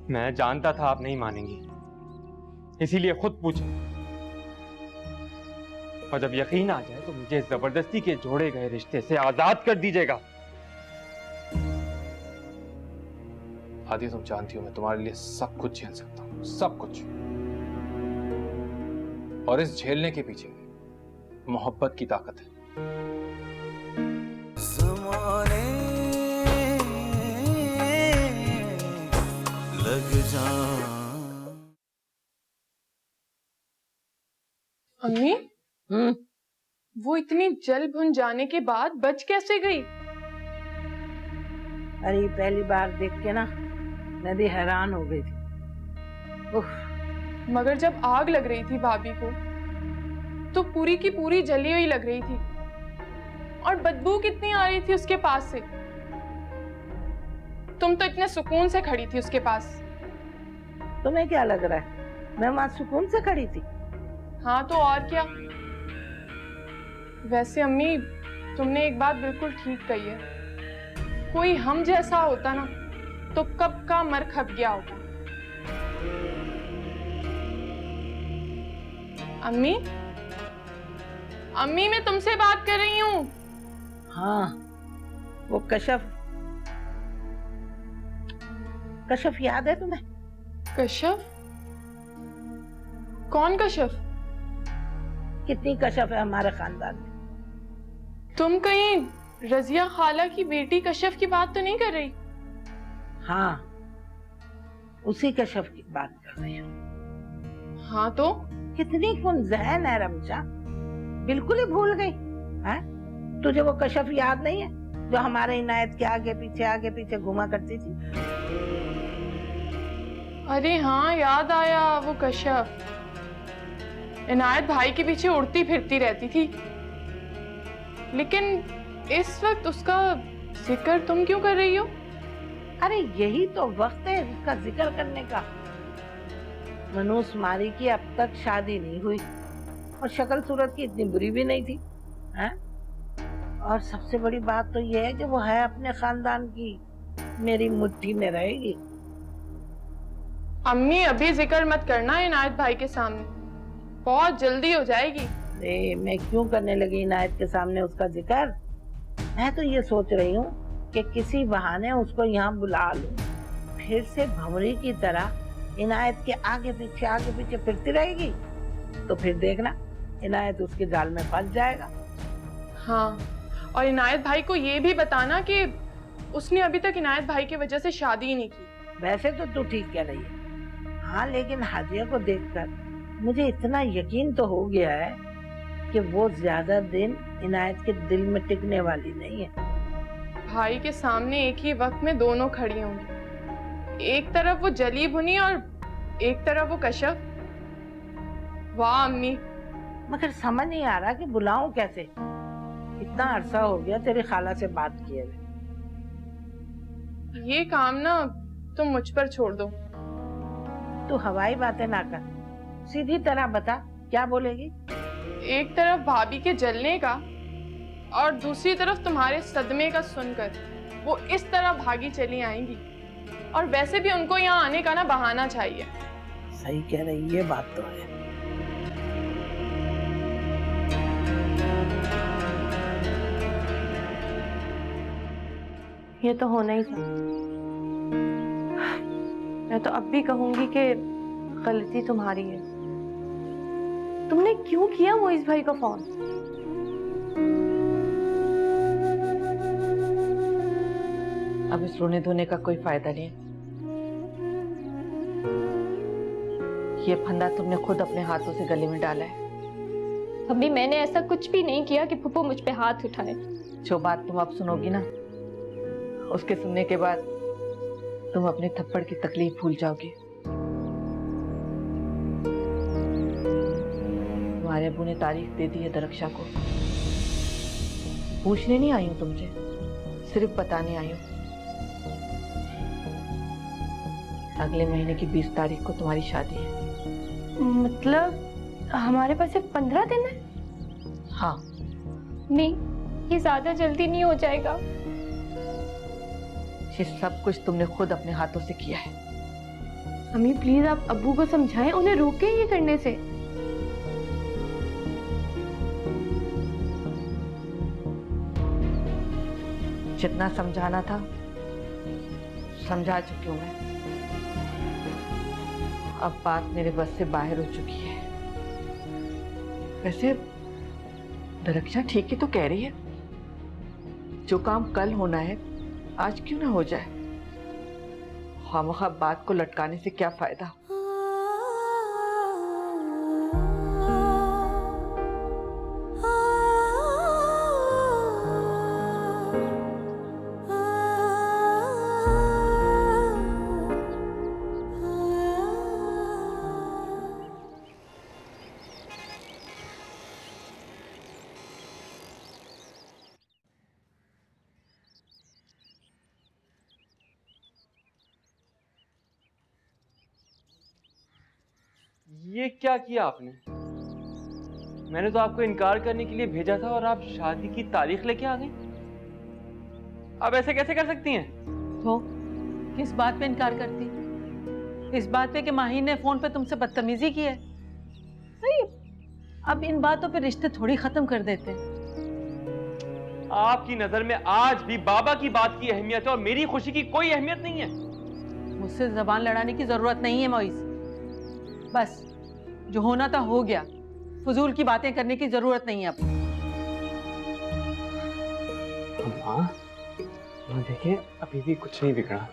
मैं जानता था आप नहीं मानेंगी, इसीलिए खुद पूछा। और जब यकीन आ जाए तो मुझे जबरदस्ती के जोड़े गए रिश्ते से आजाद कर दीजिएगा। आदि, तुम जानती हो मैं तुम्हारे लिए सब कुछ झेल सकता हूं, सब कुछ। और इस झेलने के पीछे मोहब्बत की ताकत है। लग जा। अम्मी, वो इतनी जल भुन जाने के बाद बच कैसे गई? अरे पहली बार देख के ना मैं भी हैरान हो गई थी। उफ। मगर जब आग लग रही थी भाभी को तो पूरी की पूरी जली हुई लग रही थी और बदबू कितनी आ रही थी उसके पास से। तुम तो इतने सुकून से खड़ी थी उसके पास। तुम्हें क्या लग रहा है मैं वहां सुकून से खड़ी थी? हाँ तो और क्या। वैसे अम्मी, तुमने एक बात बिल्कुल ठीक कही है। कोई हम जैसा होता ना तो कब का मर खप गया होता। अम्मी, अम्मी मैं तुमसे बात कर रही हूँ। हाँ, वो कशफ याद है तुम्हें? कशफ? कौन कशफ? कितनी कशफ है हमारे खानदान में। तुम कहीं रजिया खाला की बेटी कशफ की बात तो नहीं कर रही? हाँ, उसी कशफ की बात कर रही हूँ। हाँ तो कितनी कुंज़ैन है रमजा, बिल्कुल ही भूल गई है? तुझे वो कशफ याद नहीं है जो हमारे इनायत के आगे पीछे घुमा करती थी? अरे हाँ, याद आया। वो कशफ इनायत भाई के पीछे उड़ती फिरती रहती थी, लेकिन इस वक्त उसका जिक्र तुम क्यों कर रही हो? अरे यही तो वक्त है उसका जिक्र करने का। मनूस मारी की अब तक शादी नहीं हुई और शक्ल सूरत की इतनी बुरी भी नहीं थी, हैं? और सबसे बड़ी बात तो यह है कि वो है अपने खानदान की, मेरी मुट्ठी में रहेगी। अम्मी अभी जिक्र मत करना इनायत भाई के सामने, बहुत जल्दी हो जाएगी। अरे मैं क्यों करने लगी इनायत के सामने उसका जिक्र? मैं तो ये सोच रही हूँ कि किसी बहाने उसको यहाँ बुला लूं, फिर से भंवरी की तरह इनायत के आगे पीछे फिरती रहेगी, तो फिर देखना इनायत उसके जाल में फंस जाएगा। हाँ, और इनायत भाई को ये भी बताना कि उसने अभी तक इनायत भाई की वजह से शादी ही नहीं की। वैसे तो तू ठीक कह रही है, हाँ, लेकिन हादिया को देखकर मुझे इतना यकीन तो हो गया है कि वो ज्यादा दिन इनायत के दिल में टिकने वाली नहीं है। भाई के सामने एक ही वक्त में दोनों खड़ी होंगी, एक तरफ वो जली भुनी और एक तरफ वो कशफ। वाह अम्मी। मगर समझ नहीं आ रहा कि बुलाऊं कैसे। इतना अरसा हो गया तेरी खाला से बात किए हुए। ये काम ना तुम मुझ पर छोड़ दो। तू हवाई बातें ना कर, सीधी तरह बता क्या बोलेगी? एक तरफ भाभी के जलने का और दूसरी तरफ तुम्हारे सदमे का सुनकर वो इस तरह भागी चली आएंगी, और वैसे भी उनको यहाँ आने का ना बहाना चाहिए। सही कह रही, ये बात तो है। ये तो होना ही था। मैं तो अब भी कहूंगी कि गलती तुम्हारी है। तुमने क्यों किया मोइज भाई का फोन? अब इस रोने धोने का कोई फायदा नहीं है। ये फंदा तुमने खुद अपने हाथों से गले में डाला है। अभी मैंने ऐसा कुछ भी नहीं किया कि फूफो मुझ पे हाथ उठाए। जो बात तुम अब सुनोगी ना, उसके सुनने के बाद तुम अपने थप्पड़ की तकलीफ भूल जाओगी। तुम्हारे अबू ने तारीख दे दी है दरक्षा को। पूछने नहीं आई हूं तुमसे, सिर्फ बताने आई हूं। अगले महीने की 20 तारीख को तुम्हारी शादी है। मतलब हमारे पास सिर्फ 15 दिन है? हाँ। नहीं, ये ज्यादा जल्दी नहीं हो जाएगा? ये सब कुछ तुमने खुद अपने हाथों से किया है। अम्मी प्लीज आप अब्बू को समझाएं, उन्हें रोकें ये करने से। जितना समझाना था समझा चुकी हूं मैं। अब बात मेरे बस से बाहर हो चुकी है। वैसे दरक्षा ठीक ही तो कह रही है, जो काम कल होना है आज क्यों ना हो जाए। खामखा बात को लटकाने से क्या फायदा। ये क्या किया आपने? मैंने तो आपको इनकार करने के लिए भेजा था और आप शादी की तारीख लेके आ गई। आप ऐसे कैसे कर सकती हैं? तो किस बात पे इनकार करती? इस बात पे कि माही ने फोन पे तुमसे बदतमीजी की है। नहीं, अब इन बातों पे रिश्ते थोड़ी खत्म कर देते हैं। आपकी नजर में आज भी बाबा की बात की अहमियत है और मेरी खुशी की कोई अहमियत नहीं है। मुझसे जबान लड़ाने की जरूरत नहीं है मोइस। बस जो होना था हो गया। फजूल की बातें करने की जरूरत नहीं है अब। माँ देखिए, अभी भी कुछ नहीं बिगड़ा।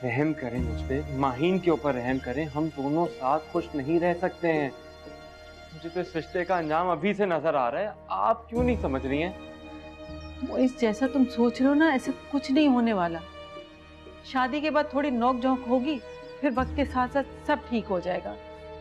रहम करें मुझ पे, माहीन के ऊपर रहम करें। हम दोनों साथ खुश नहीं रह सकते हैं। मुझे तो इस रिश्ते का अंजाम अभी से नजर आ रहा है। आप क्यों नहीं समझ रही हैं? मोइस, जैसा तुम सोच रहे हो ना, ऐसा कुछ नहीं होने वाला। शादी के बाद थोड़ी नोक झोंक होगी, फिर वक्त के साथ साथ सब ठीक हो जाएगा।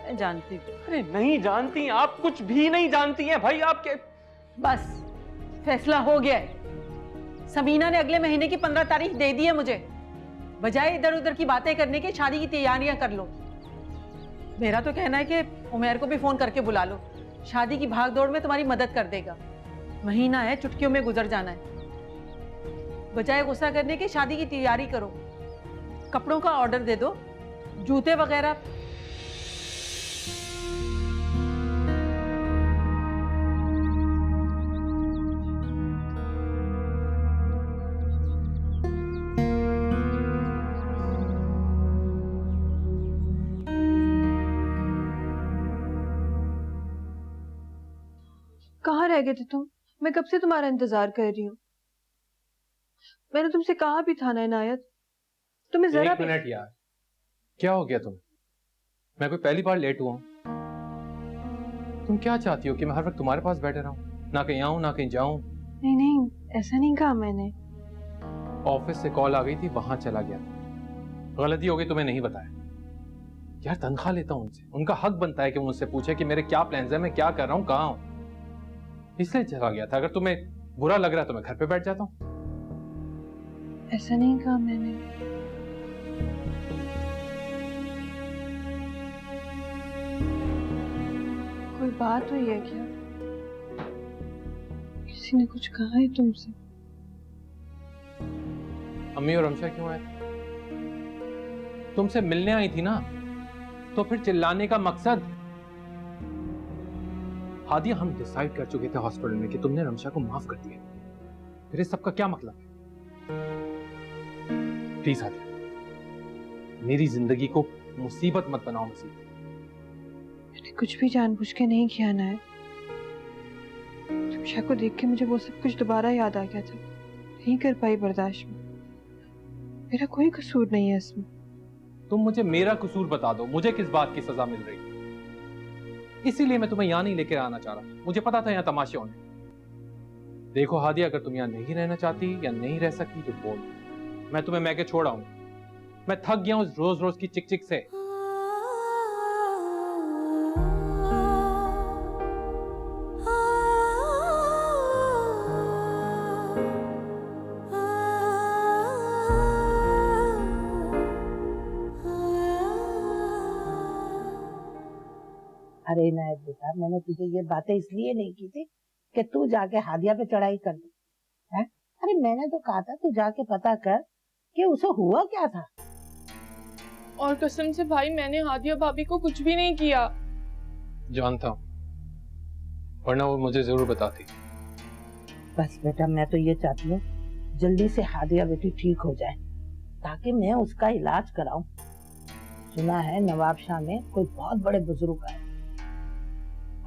मैं जानती हूँ। अरे नहीं जानती, आप कुछ भी नहीं जानती हैं भाई। आप क्या? बस फैसला हो गया है। समीना ने अगले महीने की 15 तारीख दे दी है मुझे। बजाय इधर उधर की बातें करने के शादी की तैयारियां कर लो। मेरा तो कहना है कि उमैर को भी फोन करके बुला लो। शादी की भाग दौड़ में तुम्हारी मदद कर देगा। महीना है, चुटकियों में गुजर जाना है। बजाय गुस्सा करने के शादी की तैयारी करो। कपड़ों का ऑर्डर दे दो, जूते वगैरह। कहाँ रह गए थे तुम? मैं कब से तुम्हारा इंतजार कर रही हूँ। मैंने तुमसे कहा भी था ना इनायत, तुम्हें जरा एक मिनट यार, क्या हो गया तुम्हें? मैं कोई पहली बार लेट हुआ हूं? तुम क्या चाहती हो कि मैं हर वक्त तुम्हारे पास बैठे रहूं, ना कहीं आऊं ना कहीं जाऊं? नहीं नहीं, ऐसा नहीं कहा मैंने। ऑफिस से कॉल आ गई थी, वहां चला गया। गलती हो गई, तुम्हें नहीं बताया। यार तनख्वाह लेता हूं उनसे, उनका हक बनता है कि मुझसे पूछे कि मेरे क्या प्लान्स हैं, मैं क्या कर रहा हूं, कहाँ हूं। इसलिए चला गया था। अगर तुम्हें बुरा लग रहा है तो मैं घर पे बैठ जाता हूं। ऐसा नहीं कहा मैंने। कोई बात हुई है क्या? किसी ने कुछ कहा है तुमसे? अम्मी और अमशा क्यों आए? तुमसे मिलने आई थी ना, तो फिर चिल्लाने का मकसद? हादिया, हम डिसाइड कर चुके थे हॉस्पिटल में कि तुमने रमशा को माफ कर दिया। फिर इस सबका क्या मतलब है? प्लीज हादिया, मेरी जिंदगी को मुसीबत मत बनाओ। मुसीबत मैंने कुछ भी जानबूझ के नहीं किया ना है। रमशा को देख के मुझे वो सब कुछ दोबारा याद आ गया था। नहीं कर पाई बर्दाश्त में। मेरा कोई कसूर नहीं है इसमें। तुम मुझे मेरा कसूर बता दो, मुझे किस बात की सजा मिल रही? इसीलिए मैं तुम्हें यहाँ नहीं लेकर आना चाह रहा। मुझे पता था यहाँ तमाशे होने। देखो हादिया, अगर तुम यहाँ नहीं रहना चाहती या नहीं रह सकती तो बोल, मैं तुम्हें मैके छोड़ आऊंगा। मैं थक गया हूँ रोज रोज की चिक चिक से। अरे इनायत बेटा, मैंने तुझे ये बातें इसलिए नहीं की थी कि तू जाके हादिया पे चढ़ाई कर दे। हैं? अरे मैंने तो कहा था तू जाके पता कर कि उसे हुआ क्या था। और कसम से भाई मैंने हादिया भाभी को कुछ भी नहीं किया। जानता हूँ, वरना वो मुझे जरूर बताती। बस बेटा, मैं तो ये चाहती हूँ जल्दी से हादिया बेटी ठीक हो जाए ताकि मैं उसका इलाज कराऊं। सुना है नवाब शाह में कोई बहुत बड़े बुजुर्ग आए,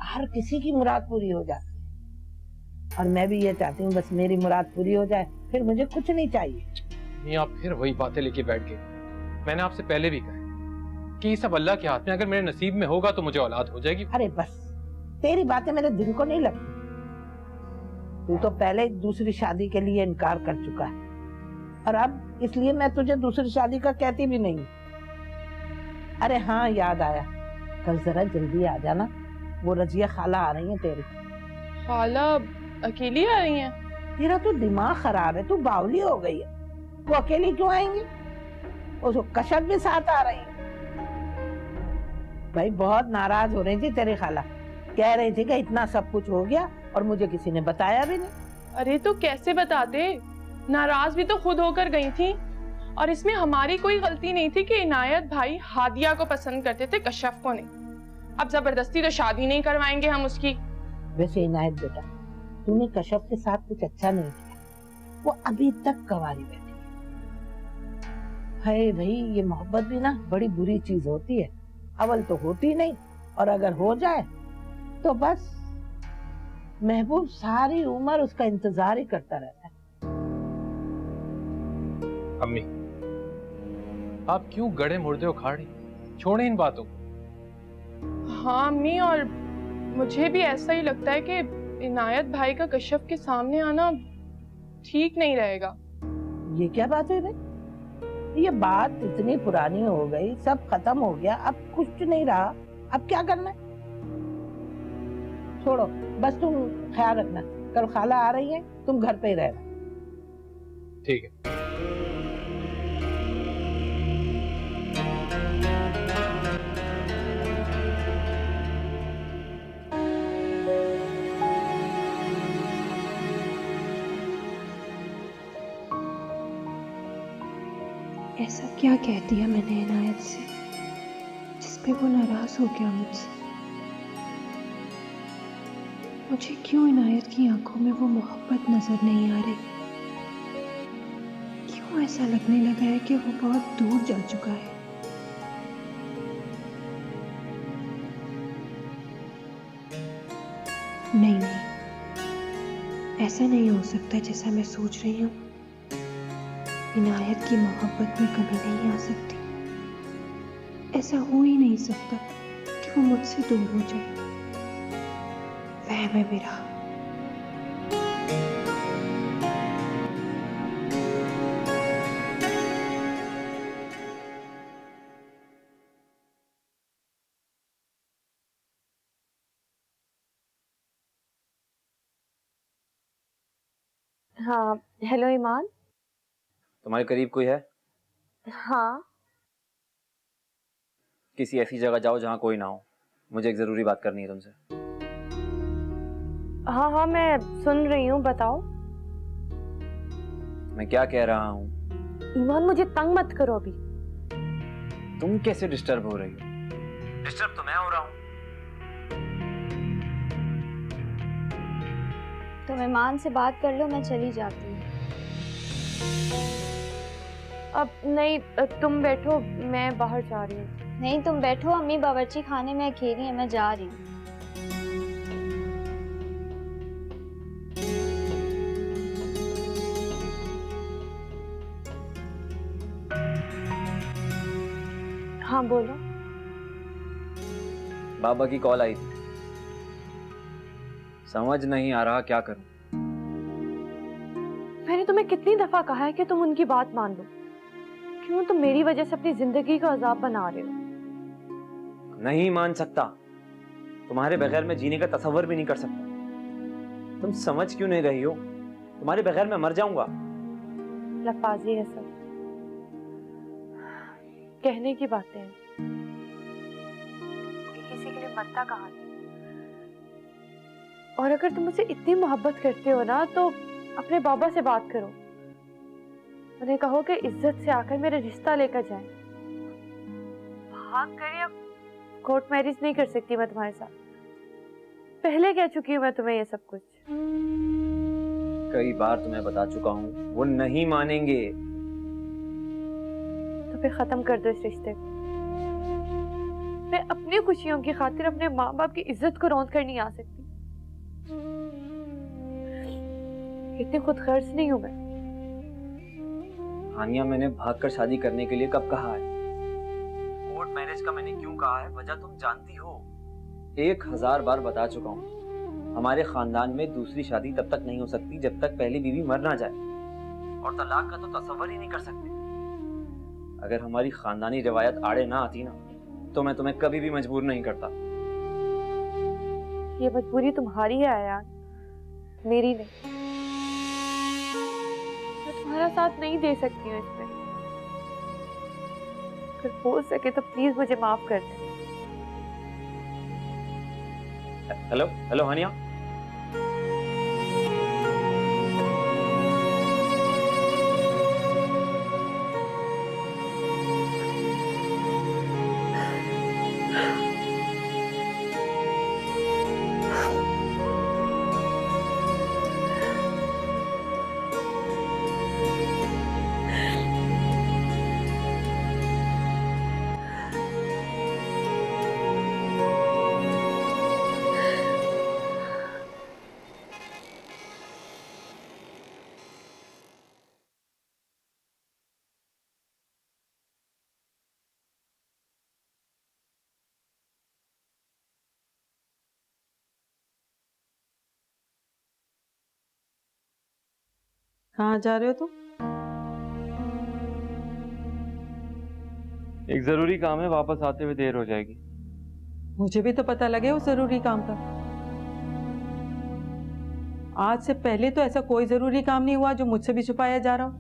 हर किसी की मुराद पूरी हो जाती है, और मैं भी ये चाहती हूँ बस मेरी मुराद पूरी हो जाए, फिर मुझे कुछ नहीं चाहिए। नहीं, आप फिर वही बातें लेके बैठ गए। मैंने आपसे पहले भी कहा कि ये सब अल्लाह के हाथ में, अगर मेरे नसीब में होगा तो मुझे औलाद हो जाएगी। अरे बस, तेरी बातें मेरे दिल को नहीं लगती। तू तो पहले दूसरी शादी के लिए इनकार कर चुका है, और अब इसलिए मैं तुझे दूसरी शादी का कहती भी नहीं। अरे हाँ, याद आया, कल जरा जल्दी आ जाना, वो रजिया खाला आ रही है तेरी। खाला अकेली आ रही हैं? तेरा तो दिमाग खराब है, तू बावली हो गई है। वो अकेली क्यों आएंगी? उसको कशफ भी साथ आ रही है। भाई बहुत नाराज हो रही थी तेरी खाला, कह रही थी कि इतना सब कुछ हो गया और मुझे किसी ने बताया भी नहीं। अरे तो कैसे बताते, नाराज भी तो खुद होकर गई थी, और इसमें हमारी कोई गलती नहीं थी कि इनायत भाई हादिया को पसंद करते थे, कशफ को नहीं। अब जबरदस्ती तो शादी नहीं करवाएंगे हम उसकी। वैसे इनायत बेटा, तूने कशफ के साथ कुछ अच्छा नहीं किया, वो अभी तक कवारी बैठी है। भाई ये मोहब्बत भी ना बड़ी बुरी चीज होती है, अवल तो होती नहीं, और अगर हो जाए तो बस महबूब सारी उम्र उसका इंतजार ही करता रहता है। अम्मी, आप क्यों गड़े मुर्दे उखाड़ रही? छोड़े इन बातों को। हाँ अम्मी, और मुझे भी ऐसा ही लगता है कि इनायत भाई का कशफ के सामने आना ठीक नहीं रहेगा। ये क्या बात है भाई? ये बात इतनी पुरानी हो गई, सब खत्म हो गया, अब कुछ नहीं रहा, अब क्या करना है? छोड़ो, बस तुम ख्याल रखना, कल खाला आ रही है, तुम घर पे ही रहना। ठीक है। ऐसा क्या कह दिया मैंने इनायत से जिसपे वो नाराज हो गया मुझसे? मुझे क्यों इनायत की आंखों में वो मोहब्बत नजर नहीं आ रही? क्यों ऐसा लगने लगा है कि वो बहुत दूर जा चुका है? नहीं नहीं, ऐसा नहीं हो सकता जैसा मैं सोच रही हूँ। इनायत की मोहब्बत में कभी नहीं आ सकती। ऐसा हो ही नहीं सकता कि वो मुझसे दूर हो जाए। वहम है मेरा। हाँ, हेलो ईमान। तुम्हारे करीब कोई है? हाँ, किसी ऐसी जगह जाओ जहाँ कोई ना हो, मुझे एक जरूरी बात करनी है तुमसे। हाँ हाँ, मैं सुन रही हूँ, बताओ। मैं क्या कह रहा हूँ? ईमान, मुझे तंग मत करो अभी। तुम कैसे डिस्टर्ब हो रही हो? डिस्टर्ब तो मैं हो रहा हूँ। तुम ईमान से बात कर लो, मैं चली जाती हूँ। अब नहीं, तुम बैठो, मैं बाहर जा रही हूँ। नहीं तुम बैठो, अम्मी बावर्ची खाने में अकेली है, मैं जा रही हूँ। हाँ बोलो। बाबा की कॉल आई थी, समझ नहीं आ रहा क्या करूं। मैंने तुम्हें कितनी दफा कहा है कि तुम उनकी बात मान लो। क्यों तुम मेरी वजह से अपनी जिंदगी का अजाब बना रहे हो? नहीं मान सकता, तुम्हारे बगैर मैं जीने का तसव्वुर भी नहीं कर सकता। तुम समझ क्यों नहीं रही हो? तुम्हारे बगैर मैं मर जाऊंगा। लफाजी है सब, कहने की बातें हैं, किसी के लिए मरता कहाँ है। और अगर तुम मुझसे इतनी मोहब्बत करते हो ना, तो अपने बाबा से बात करो, उन्हें कहो कि इज्जत से आकर मेरा रिश्ता लेकर जाए। भाग कर या कोर्ट मैरिज नहीं कर सकती मैं तुम्हारे साथ। पहले कह चुकी हूँ मैं तुम्हें ये सब कुछ। कई बार तुम्हें बता चुका हूँ, वो नहीं मानेंगे। तो फिर खत्म कर दो इस रिश्ते को। मैं अपनी खुशियों की खातिर अपने माँ बाप की इज्जत को रौंद कर नहीं आ सकती। इतनी खुद गर्ज नहीं हूं मैं। हानिया, मैंने भागकर शादी करने के लिए कब कहा है? कोर्ट मैरिज का मैंने क्यों कहा है, वजह तुम जानती हो। 1000 बार बता चुका हूँ, हमारे खानदान में दूसरी शादी तब तक नहीं हो सकती जब तक पहली बीवी मर ना जाए, और तलाक का तो तसव्वुर ही नहीं कर सकते। अगर हमारी खानदानी रिवायत आड़े ना आती ना, तो मैं तुम्हें कभी भी मजबूर नहीं करता। ये मजबूरी तुम्हारी है आयान, मेरी नहीं। मैं तुम्हारा साथ नहीं दे सकती हूँ इसमें। अगर हो सके तो प्लीज मुझे माफ कर दे। हेलो हेलो हानिया। कहाँ जा रहे हो तुम? एक जरूरी काम है, वापस आते हुए देर हो जाएगी। मुझे भी तो पता लगे वो जरूरी काम का। आज से पहले तो ऐसा कोई जरूरी काम नहीं हुआ जो मुझसे भी छुपाया जा रहा हो।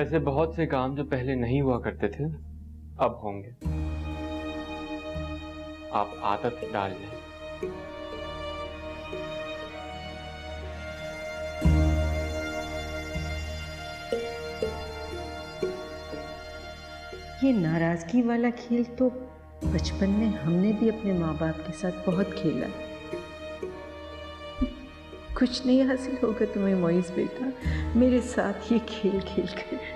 ऐसे बहुत से काम जो पहले नहीं हुआ करते थे अब होंगे। आप आदत डाल लें। ये नाराजगी वाला खेल तो बचपन में हमने भी अपने माँ बाप के साथ बहुत खेला। कुछ नहीं हासिल होगा तुम्हें मोइस बेटा, मेरे साथ ये खेल खेल कर।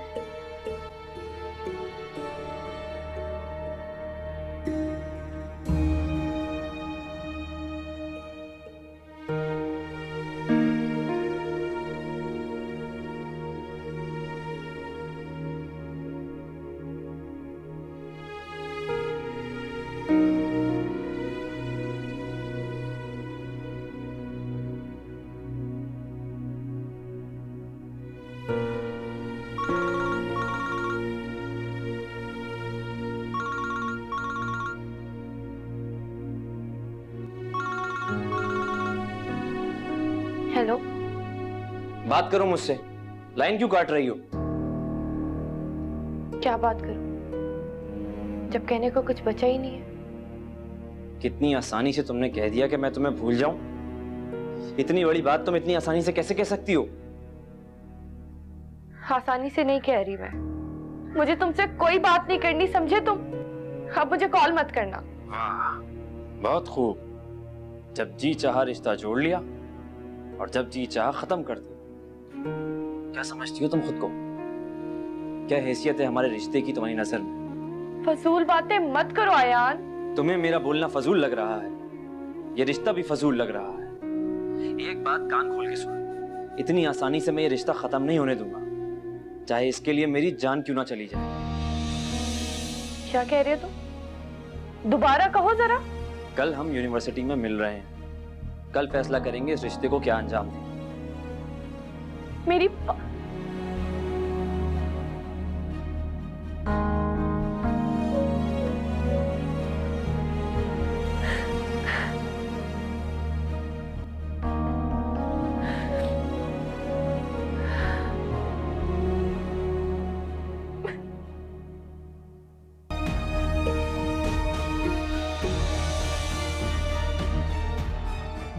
हेलो, बात करो मुझसे, लाइन क्यों काट रही हो? क्या बात करूं जब कहने को कुछ बचा ही नहीं है। कितनी आसानी से तुमने कह दिया कि मैं तुम्हें भूल जाऊं। इतनी बड़ी बात तुम इतनी आसानी से कैसे कह सकती हो? आसानी से नहीं कह रही मैं। मुझे तुमसे कोई बात नहीं करनी, समझे तुम? अब मुझे कॉल मत करना। बहुत खूब, जब जी चाहा रिश्ता जोड़ लिया और जब जी चाहा खत्म कर दिया। क्या समझती हो तुम खुद को? क्या हैसियत है हमारे रिश्ते की तुम्हारी नजर में? फजूल बातें मत करो आयान। तुम्हें मेरा बोलना फजूल लग रहा है, ये रिश्ता भी फजूल लग रहा है। एक बात कान खोल के सुन, इतनी आसानी से मैं ये रिश्ता खत्म नहीं होने दूंगा, चाहे इसके लिए मेरी जान क्यों ना चली जाए। क्या कह रहे हो तुम? दोबारा कहो जरा। कल हम यूनिवर्सिटी में मिल रहे हैं, कल फैसला करेंगे इस रिश्ते को क्या अंजाम दें। मेरी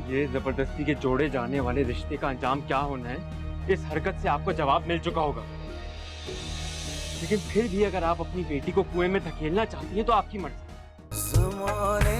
ये जबरदस्ती के जोड़े जाने वाले रिश्ते का अंजाम क्या होना है, इस हरकत से आपको जवाब मिल चुका होगा। लेकिन फिर भी अगर आप अपनी बेटी को कुएं में धकेलना चाहती हैं तो आपकी मर्जी। ज़माने